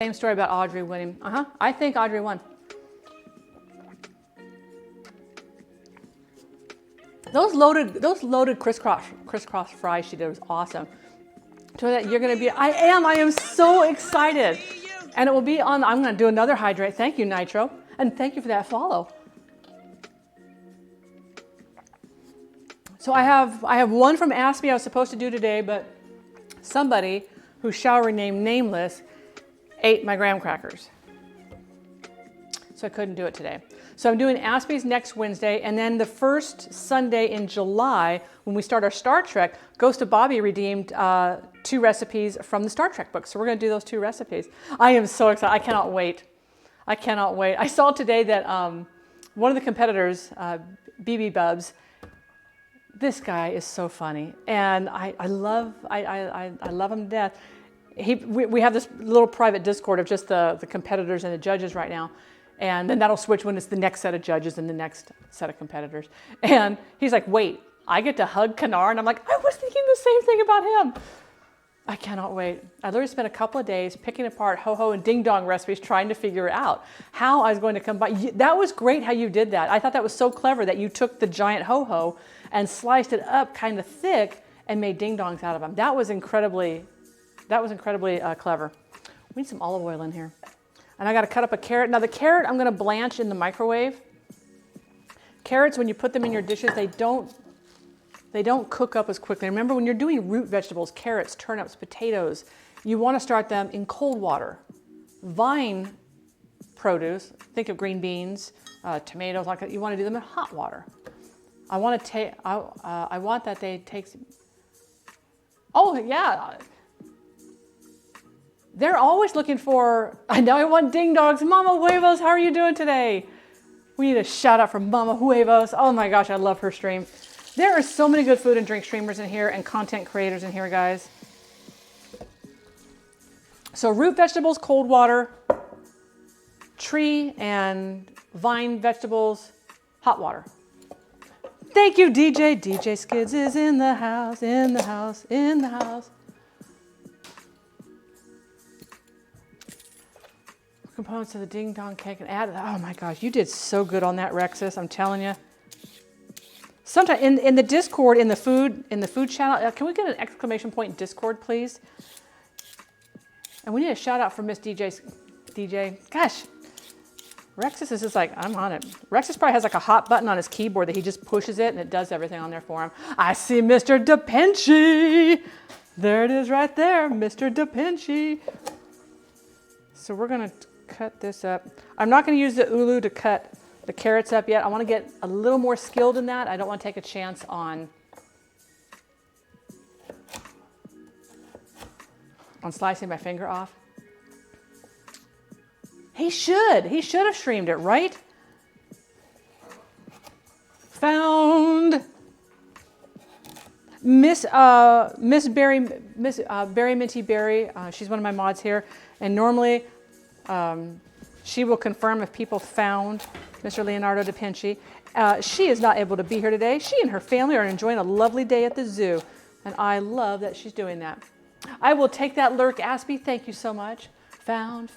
Same story about Audrey winning. I think Audrey won. Those loaded crisscross fries she did was awesome. So that you're gonna be, I am so excited. And it will be on, I'm gonna do another hydrate. Thank you, Nitro. And thank you for that follow. So I have one from Ask Me I was supposed to do today, but somebody who shall remain nameless ate my graham crackers. So I couldn't do it today. So I'm doing Ask Me's next Wednesday, and then the first Sunday in July, when we start our Star Trek, Ghost of Bobby redeemed 2 recipes from the Star Trek book. So we're gonna do those 2 recipes. I am so excited, I cannot wait. I cannot wait. I saw today that one of the competitors, BB Bubs, this guy is so funny, and I love him to death. We have this little private Discord of just the competitors and the judges right now, and then that'll switch when it's the next set of judges and the next set of competitors. And he's like, wait, I get to hug Kanar? And I'm like, I was thinking the same thing about him. I cannot wait. I literally spent a couple of days picking apart ho-ho and ding-dong recipes, trying to figure out how I was going to combine. That was great how you did that. I thought that was so clever that you took the giant ho-ho and sliced it up kind of thick and made ding-dongs out of them. That was incredibly clever. We need some olive oil in here. And I got to cut up a carrot. Now the carrot I'm going to blanch in the microwave. Carrots, when you put them in your dishes, they don't cook up as quickly. Remember, when you're doing root vegetables, carrots, turnips, potatoes, you want to start them in cold water. Vine produce, think of green beans, tomatoes, like that, you want to do them in hot water. I want that they take. Oh yeah, they're always looking for. I know I want ding dogs. Mama Huevos, how are you doing today? We need a shout out for Mama Huevos. Oh my gosh, I love her stream. There are so many good food and drink streamers in here and content creators in here, guys. So root vegetables, cold water. Tree and vine vegetables, hot water. Thank you, DJ. DJ Skids is in the house, in the house, in the house. Components of the ding dong cake and add. Oh my gosh, you did so good on that, Rexus. I'm telling you. Sometimes in the Discord, in the food channel, can we get an exclamation point Discord, please? And we need a shout out for Miss DJ. Gosh, Rexus is just like, I'm on it. Rexus probably has like a hot button on his keyboard that he just pushes it and it does everything on there for him. I see Mr. DePinci. There it is right there, Mr. DePinci. So we're gonna cut this up. I'm not gonna use the ulu to cut the carrots up yet. I wanna get a little more skilled in that. I don't wanna take a chance on slicing my finger off. He should have streamed it, right? Found Miss Berry Minty Berry. She's one of my mods here, and normally she will confirm if people found Mr. Leonardo da Vinci. She is not able to be here today. She and her family are enjoying a lovely day at the zoo, and I love that she's doing that. I will take that lurk, Aspie. Thank you so much. Found.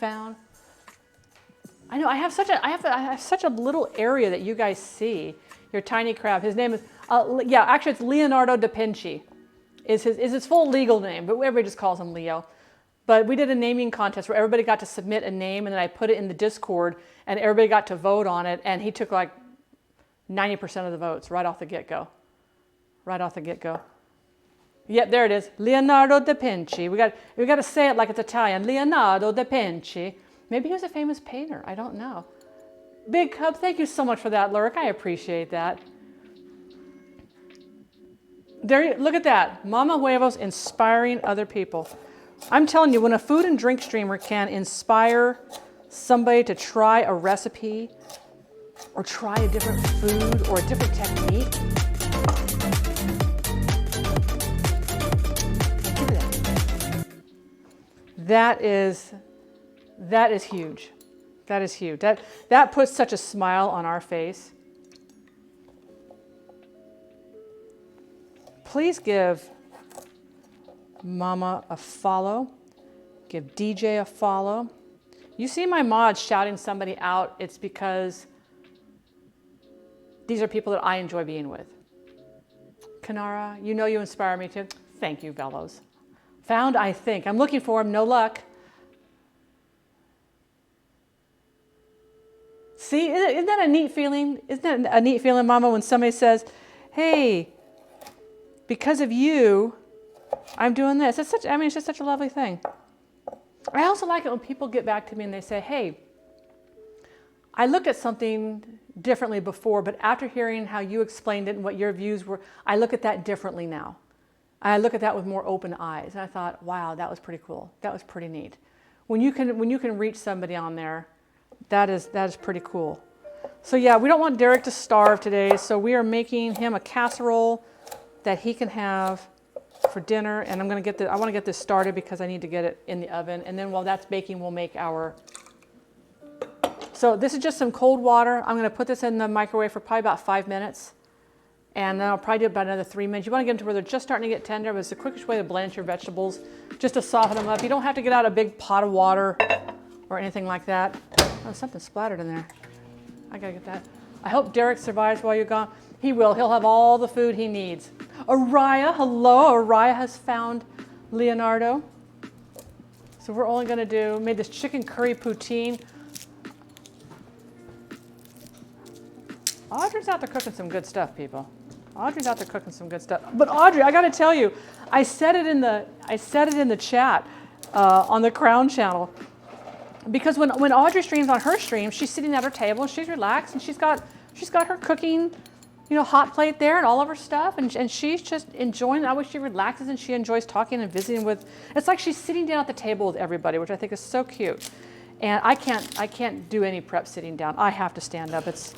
I know I have such a little area that you guys see. Your tiny crab. His name is actually it's Leonardo da Vinci. Is his full legal name, but everybody just calls him Leo. But we did a naming contest where everybody got to submit a name, and then I put it in the Discord, and everybody got to vote on it, and he took like 90% of the votes right off the get-go. Right off the get-go. Yep, there it is. Leonardo da Vinci. We got to say it like it's Italian. Leonardo da Vinci. Maybe he was a famous painter. I don't know. Big Cub, thank you so much for that, Lurk. I appreciate that. There, look at that. Mama Huevos inspiring other people. I'm telling you, when a food and drink streamer can inspire somebody to try a recipe or try a different food or a different technique, look at that. That is huge. That is huge. That puts such a smile on our face. Please give Mama a follow. Give DJ a follow. You see my mods shouting somebody out, it's because these are people that I enjoy being with. Kanara, you know you inspire me too. Thank you, Bellows. Found, I think. I'm looking for him, no luck. See, isn't that a neat feeling? Isn't that a neat feeling, Mama, when somebody says, hey, because of you, I'm doing this. It's such, I mean, it's just such a lovely thing. I also like it when people get back to me and they say, hey, I looked at something differently before, but after hearing how you explained it and what your views were, I look at that differently now. I look at that with more open eyes. And I thought, wow, that was pretty cool. That was pretty neat. When you can reach somebody on there, that is pretty cool. So yeah, we don't want Derek to starve today, so we are making him a casserole that he can have for dinner, and I want to get this started because I need to get it in the oven, and then while that's baking, we'll make our. So this is just some cold water. I'm going to put this in the microwave for probably about 5 minutes, and then I'll probably do about another 3 minutes. You want to get them to where they're just starting to get tender, but it's the quickest way to blanch your vegetables, just to soften them up. You don't have to get out a big pot of water or anything like that. Oh, something splattered in there. I gotta get that. I hope Derek survives while you're gone. He will. He'll have all the food he needs. Araya, hello. Araya has found Leonardo. So we're only going to made this chicken curry poutine. Audrey's out there cooking some good stuff, people. Audrey's out there cooking some good stuff. But Audrey, I got to tell you, I said it in the chat on the Crown channel. Because when Audrey streams on her stream, she's sitting at her table and she's relaxed and she's got her cooking, hot plate there and all of her stuff, and she's just enjoying. I wish she relaxes and she enjoys talking and visiting with. It's like she's sitting down at the table with everybody, which I think is so cute. And I can't do any prep sitting down. I have to stand up. That's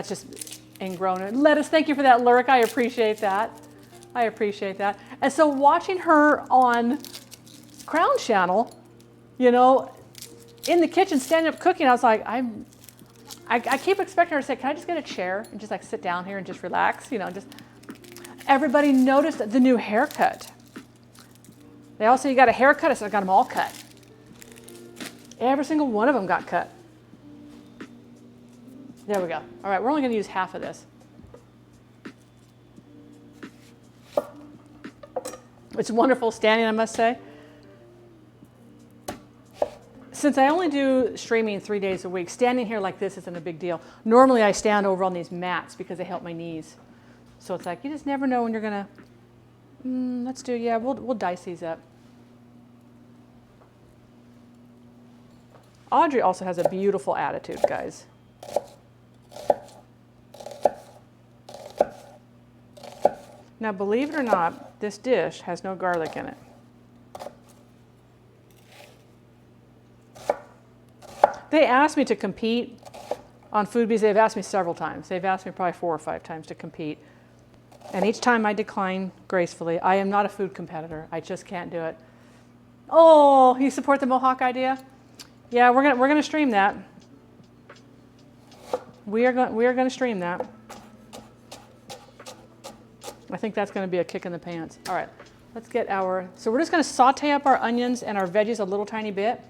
just ingrown. Lettuce, thank you for that lyric. I appreciate that. I appreciate that. And so watching her on Crown channel, in the kitchen, standing up cooking, I was like, I keep expecting her to say, can I just get a chair and just like sit down here and just relax? Just everybody noticed the new haircut. They all say you got a haircut. I said, I got them all cut. Every single one of them got cut. There we go. All right, we're only going to use half of this. It's wonderful standing, I must say. Since I only do streaming 3 days a week, standing here like this isn't a big deal. Normally I stand over on these mats because they help my knees. So it's like, you just never know when you're gonna, we'll dice these up. Audrey also has a beautiful attitude, guys. Now, believe it or not, this dish has no garlic in it. They asked me to compete on Foodbees. They've asked me several times. They've asked me probably 4 or 5 times to compete. And each time I decline gracefully. I am not a food competitor. I just can't do it. Oh, you support the Mohawk idea? Yeah, we're gonna stream that. We are going to stream that. I think that's going to be a kick in the pants. All right, let's get so we're just going to saute up our onions and our veggies a little tiny bit.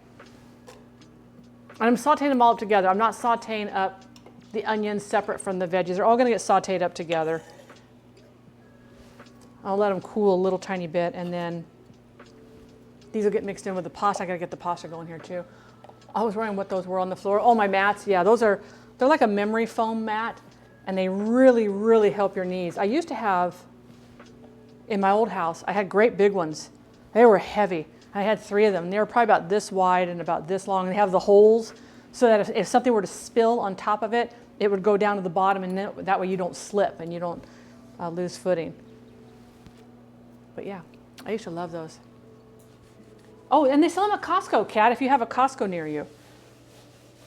And I'm sauteing them all up together. I'm not sauteing up the onions separate from the veggies. They're all going to get sauteed up together. I'll let them cool a little tiny bit, and then these will get mixed in with the pasta. I got to get the pasta going here too. I was wondering what those were on the floor. Oh, my mats. Yeah, they're like a memory foam mat, and they really, really help your knees. I used to have, in my old house, I had great big ones. They were heavy. I had 3 of them. They were probably about this wide and about this long. And they have the holes so that if something were to spill on top of it, it would go down to the bottom, and then, that way you don't slip and you don't lose footing. But yeah, I used to love those. Oh, and they sell them at Costco, Kat, if you have a Costco near you.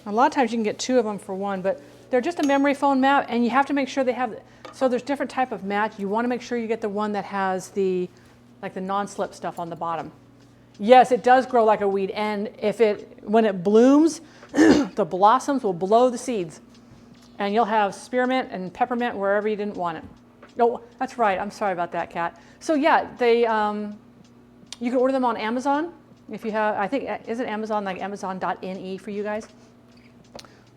A lot of times you can get 2 of them for 1, but they're just a memory foam mat, and you have to make sure they have, so there's different type of mat. You want to make sure you get the one that has the non-slip stuff on the bottom. Yes, it does grow like a weed, and when it blooms, the blossoms will blow the seeds, and you'll have spearmint and peppermint wherever you didn't want it. No, that's right. I'm sorry about that, Kat. So yeah, you can order them on Amazon. If you have, I think, isn't Amazon like Amazon.ne for you guys?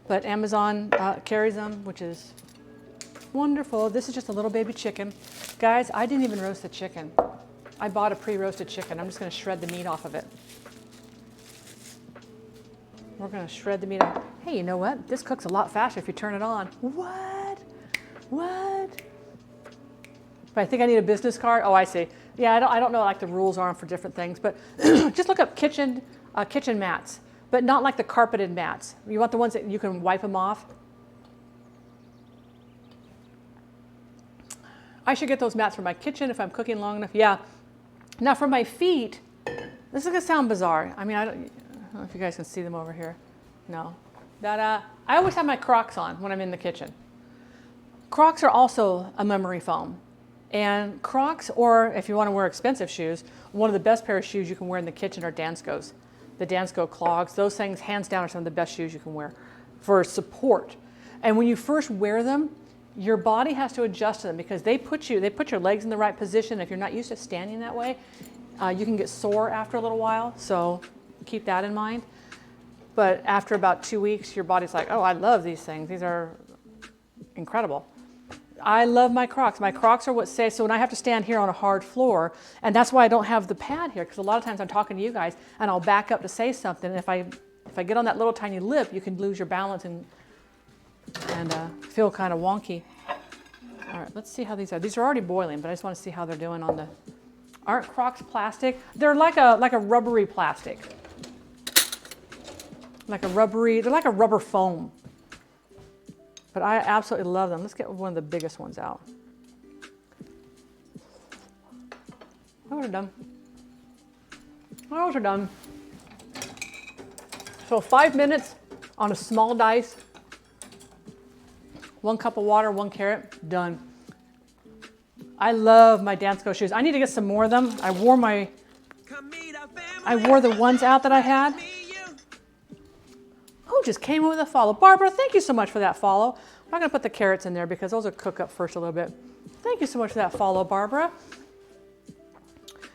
But Amazon carries them, which is wonderful. This is just a little baby chicken. Guys, I didn't even roast the chicken. I bought a pre-roasted chicken. I'm just going to shred the meat off of it. We're going to shred the meat off. Hey, you know what? This cooks a lot faster if you turn it on. What? What? But I think I need a business card. Oh, I see. Yeah, I don't know like the rules are for different things, but just look up kitchen mats, but not like the carpeted mats. You want the ones that you can wipe them off. I should get those mats for my kitchen if I'm cooking long enough. Yeah. Now for my feet, this is gonna sound bizarre. I mean, I don't know if you guys can see them over here. No. I always have my Crocs on when I'm in the kitchen. Crocs are also a memory foam. And Crocs, or if you want to wear expensive shoes, one of the best pair of shoes you can wear in the kitchen are Danskos. The Dansko clogs, those things hands down are some of the best shoes you can wear for support. And when you first wear them, your body has to adjust to them because they put your legs in the right position. If you're not used to standing that way, you can get sore after a little while. So keep that in mind. But after about 2 weeks, your body's like, oh, I love these things. These are incredible. I love my Crocs. My Crocs are what say, so when I have to stand here on a hard floor, and that's why I don't have the pad here, because a lot of times I'm talking to you guys, and I'll back up to say something, and if I get on that little tiny lip, you can lose your balance and feel kind of wonky. All right, let's see how these are. These are already boiling, but I just want to see how they're doing on the... Aren't Crocs plastic? They're like a rubbery plastic. They're like a rubber foam. But I absolutely love them. Let's get one of the biggest ones out. Those are done. Those are done. So 5 minutes on a small dice. 1 cup of water, 1 carrot, done. I love my Dansko shoes. I need to get some more of them. I wore the ones out that I had. Who just came in with a follow? Barbara, thank you so much for that follow. I'm not going to put the carrots in there because those will cook up first a little bit. Thank you so much for that follow, Barbara.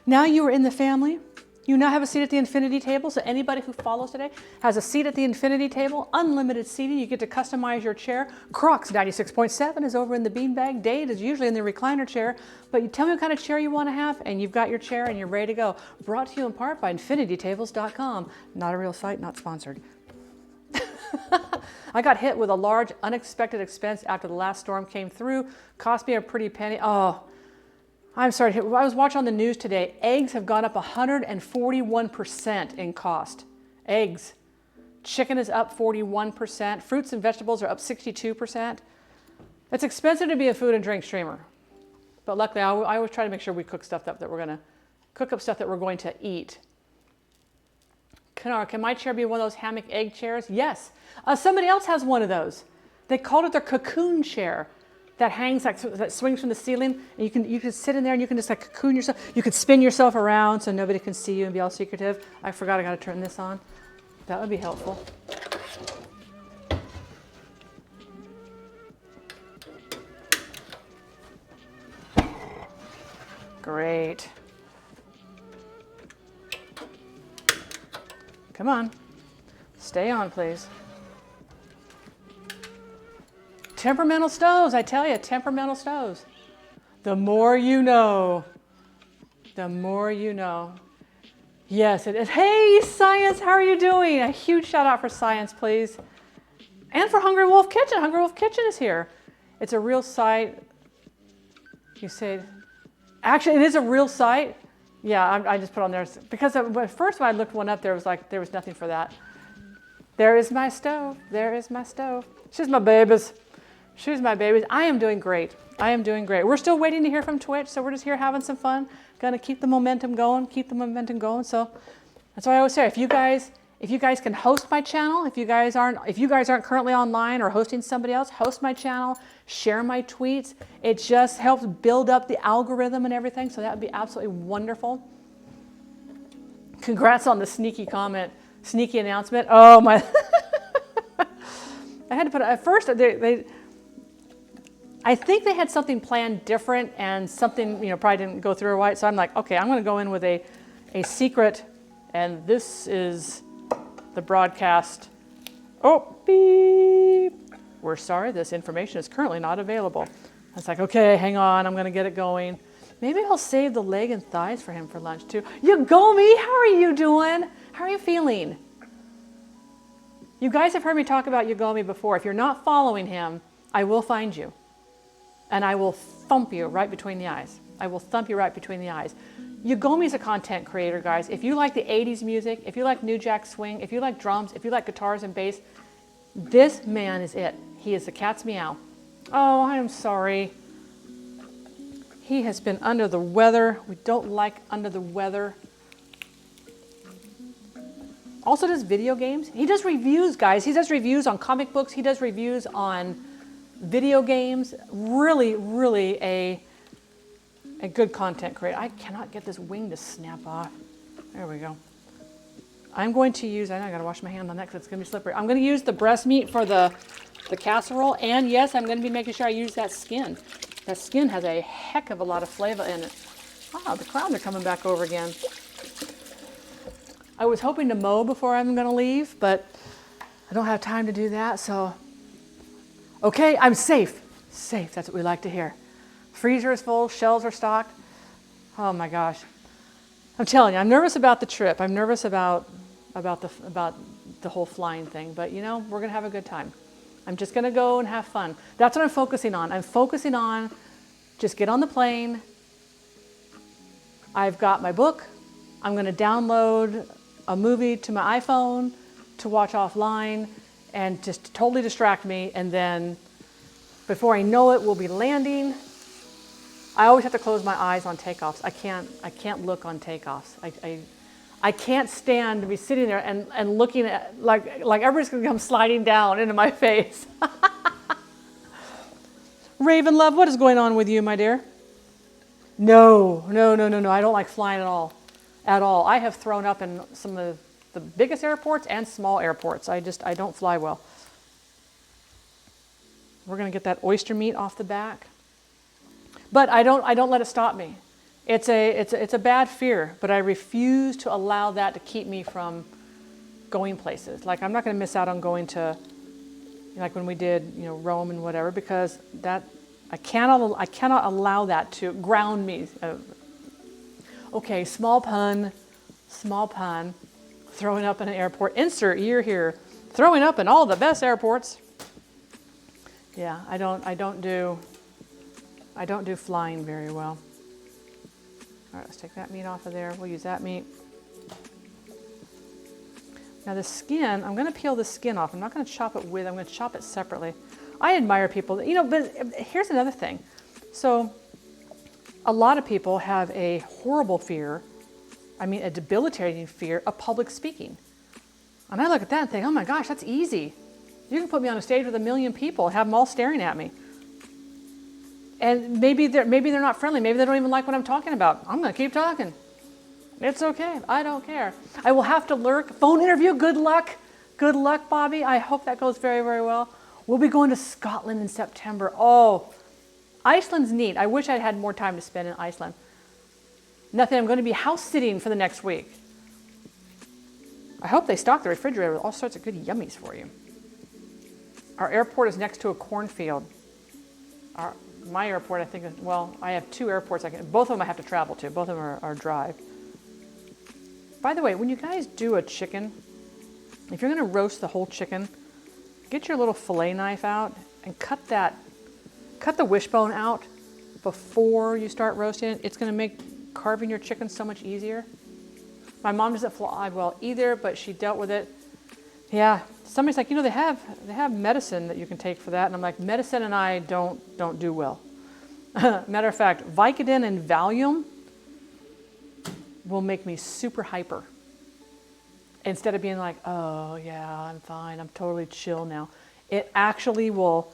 Now you are in the family. You now have a seat at the infinity table. So anybody who follows today has a seat at the infinity table, unlimited seating. You get to customize your chair. Crocs 96.7 is over in the beanbag. Dade is usually in the recliner chair. But you tell me what kind of chair you want to have, and you've got your chair and you're ready to go. Brought to you in part by infinitytables.com. Not a real site, not sponsored. I got hit with a large unexpected expense after the last storm came through. Cost me a pretty penny. Oh, I'm sorry. I was watching on the news today. Eggs have gone up 141% in cost. Eggs. Chicken is up 41%. Fruits and vegetables are up 62%. It's expensive to be a food and drink streamer. But luckily, I always try to make sure we cook stuff that we're going to cook up stuff that we're going to eat. Can my chair be one of those hammock egg chairs? Yes. Somebody else has one of those. They called it their cocoon chair that hangs, that swings from the ceiling. And you can sit in there and you can just like cocoon yourself. You can spin yourself around so nobody can see you and be all secretive. I forgot I got to turn this on. That would be helpful. Great. Come on, stay on, please. Temperamental stoves, I tell you, temperamental stoves. The more you know, the more you know. Yes, it is. Hey, Science, how are you doing? A huge shout out for Science, please. And for Hungry Wolf Kitchen. Hungry Wolf Kitchen is here. It's a real site. You say, actually, it is a real site. Yeah, I just put on there because at first when I looked one up, there was nothing for that. There is my stove. There is my stove. She's my babies. She's my babies. I am doing great. I am doing great. We're still waiting to hear from Twitch, so we're just here having some fun. Gonna keep the momentum going. Keep the momentum going. So that's why I always say, if you guys can host my channel, if you guys aren't currently online or hosting somebody else, host my channel, share my tweets. It just helps build up the algorithm and everything. So that would be absolutely wonderful. Congrats on the sneaky comment, sneaky announcement. Oh my! I had to put at first. I think they had something planned different, and something probably didn't go through right. So I'm like, okay, I'm going to go in with a secret and this is the broadcast. Oh, beep. We're sorry, this information is currently not available. I was like, okay, hang on, I'm gonna get it going. Maybe I'll save the leg and thighs for him for lunch too. Yugomi, how are you doing? How are you feeling? You guys have heard me talk about Yugomi before. If you're not following him, I will find you. And I will thump you right between the eyes. I will thump you right between the eyes. Yugomi's a content creator, guys. If you like the 80s music, if you like New Jack Swing, if you like drums, if you like guitars and bass, this man is it. He is the cat's meow. Oh, I am sorry. He has been under the weather. We don't like under the weather. Also does video games. He does reviews, guys. He does reviews on comic books. He does reviews on video games. Really, really a good content creator. I cannot get this wing to snap off. There we go. I'm going to use, I know I gotta wash my hand on that because it's gonna be slippery. I'm gonna use the breast meat for the casserole. And yes, I'm gonna be making sure I use that skin. That skin has a heck of a lot of flavor in it. Wow, the clouds are coming back over again. I was hoping to mow before I'm gonna leave, but I don't have time to do that, so. Okay, I'm safe. Safe, that's what we like to hear. Freezer is full, shelves are stocked. Oh my gosh. I'm telling you, I'm nervous about the trip. I'm nervous about the whole flying thing, but you know, we're gonna have a good time. I'm just gonna go and have fun. That's what I'm focusing on. I'm focusing on just get on the plane. I've got my book. I'm gonna download a movie to my iPhone to watch offline and just totally distract me. And then before I know it, we'll be landing. I always have to close my eyes on takeoffs. I can't look on takeoffs. I can't stand to be sitting there and looking at, like everybody's gonna come sliding down into my face. Raven Love, what is going on with you, my dear? No. I don't like flying at all. At all. I have thrown up in some of the biggest airports and small airports. I don't fly well. We're gonna get that oyster meat off the back. But I don't let it stop me. It's a bad fear, but I refuse to allow that to keep me from going places. Like I'm not gonna miss out on going to, like when we did, Rome and whatever, because that I cannot allow that to ground me. Okay, small pun, throwing up in an airport. Insert year here, throwing up in all the best airports. Yeah, I don't do flying very well. All right, let's take that meat off of there. We'll use that meat. Now the skin, I'm gonna peel the skin off. I'm not gonna chop it with, I'm gonna chop it separately. I admire people, but here's another thing. So a lot of people have a horrible fear, a debilitating fear of public speaking. And I look at that and think, oh my gosh, that's easy. You can put me on a stage with 1 million people and have them all staring at me. And maybe they're not friendly. Maybe they don't even like what I'm talking about. I'm going to keep talking. It's okay. I don't care. I will have to lurk. Phone interview. Good luck. Good luck, Bobby. I hope that goes very, very well. We'll be going to Scotland in September. Oh, Iceland's neat. I wish I'd had more time to spend in Iceland. Nothing. I'm going to be house sitting for the next week. I hope they stock the refrigerator with all sorts of good yummies for you. Our airport is next to a cornfield. My airport, I think, I have 2 airports. Both of them I have to travel to. Both of them are drive. By the way, when you guys do a chicken, if you're going to roast the whole chicken, get your little fillet knife out and cut the wishbone out before you start roasting it. It's going to make carving your chicken so much easier. My mom doesn't fly well either, but she dealt with it. Yeah, somebody's like, they have medicine that you can take for that, and I'm like, medicine and I don't do well. Matter of fact, Vicodin and Valium will make me super hyper. Instead of being like, oh yeah, I'm fine, I'm totally chill now. It actually will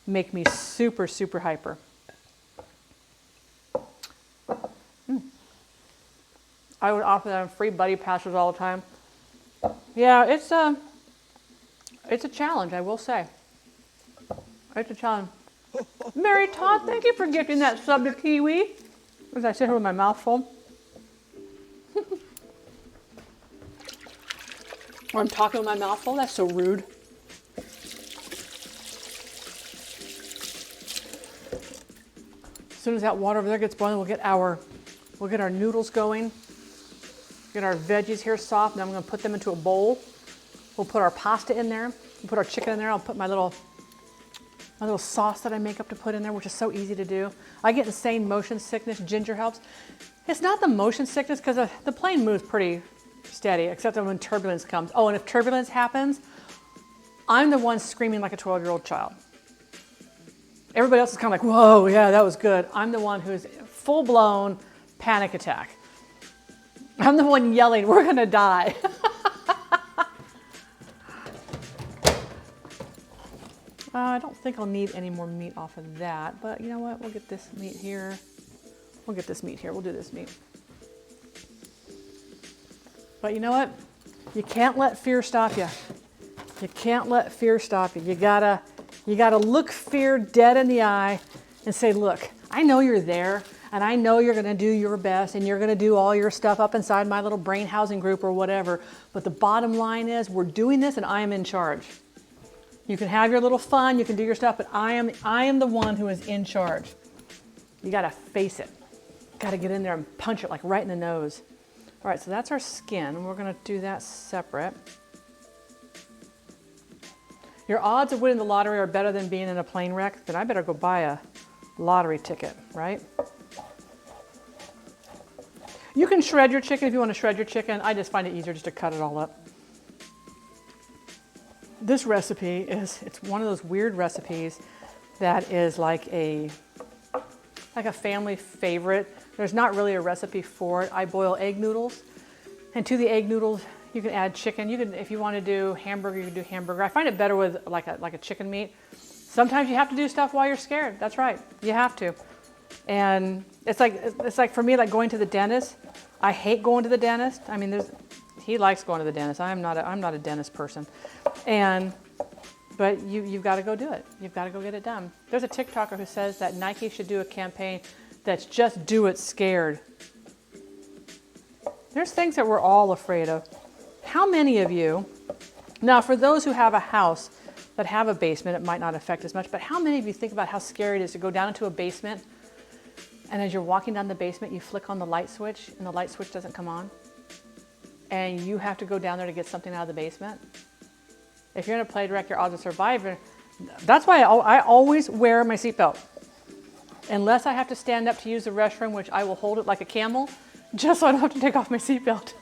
make me super, super hyper. I would offer them free buddy passes all the time. Yeah, it's a challenge, I will say. It's a challenge. Mary Todd, thank you for gifting that sub to Kiwi. As I sit here with my mouth full. Or I'm talking with my mouth full. That's so rude. As soon as that water over there gets boiling, we'll get our noodles going. Get our veggies here soft. Now I'm going to put them into a bowl. We'll put our pasta in there. We'll put our chicken in there. I'll put my little sauce that I make up to put in there, which is so easy to do. I get insane motion sickness. Ginger helps. It's not the motion sickness because the plane moves pretty steady, except when turbulence comes. Oh, and if turbulence happens, I'm the one screaming like a 12-year-old child. Everybody else is kind of like, whoa, yeah, that was good. I'm the one who's full-blown panic attack. I'm the one yelling, we're going to die. I don't think I'll need any more meat off of that, but you know what? We'll get this meat here. We'll do this meat. But you know what? You can't let fear stop you. You can't let fear stop you. You gotta look fear dead in the eye and say, look, I know you're there, and I know you're gonna do your best, and you're gonna do all your stuff up inside my little brain housing group or whatever, but the bottom line is we're doing this and I am in charge. You can have your little fun, you can do your stuff, but I am the one who is in charge. You gotta face it. Gotta get in there and punch it like right in the nose. All right, so that's our skin. We're gonna do that separate. Your odds of winning the lottery are better than being in a plane wreck, then I better go buy a lottery ticket, right? You can shred your chicken if you want to shred your chicken. I just find it easier just to cut it all up. This recipe it's one of those weird recipes that is like a family favorite. There's not really a recipe for it. I boil egg noodles, and to the egg noodles you can add chicken. You can, if you want to do hamburger, you can do hamburger. I find it better with like a chicken meat. Sometimes you have to do stuff while you're scared. That's right, you have to. And it's like for me, like going to the dentist. I hate going to the dentist. I mean, he likes going to the dentist. I'm not a dentist person. But you've got to go do it. You've got to go get it done. There's a TikToker who says that Nike should do a campaign that's just do it scared. There's things that we're all afraid of. How many of you, now for those who have a house that have a basement, it might not affect as much, but how many of you think about how scary it is to go down into a basement, and as you're walking down the basement, you flick on the light switch and the light switch doesn't come on, and you have to go down there to get something out of the basement? If you're in a plane wreck, your odds of surviving. That's why I always wear my seatbelt. Unless I have to stand up to use the restroom, which I will hold it like a camel, just so I don't have to take off my seatbelt.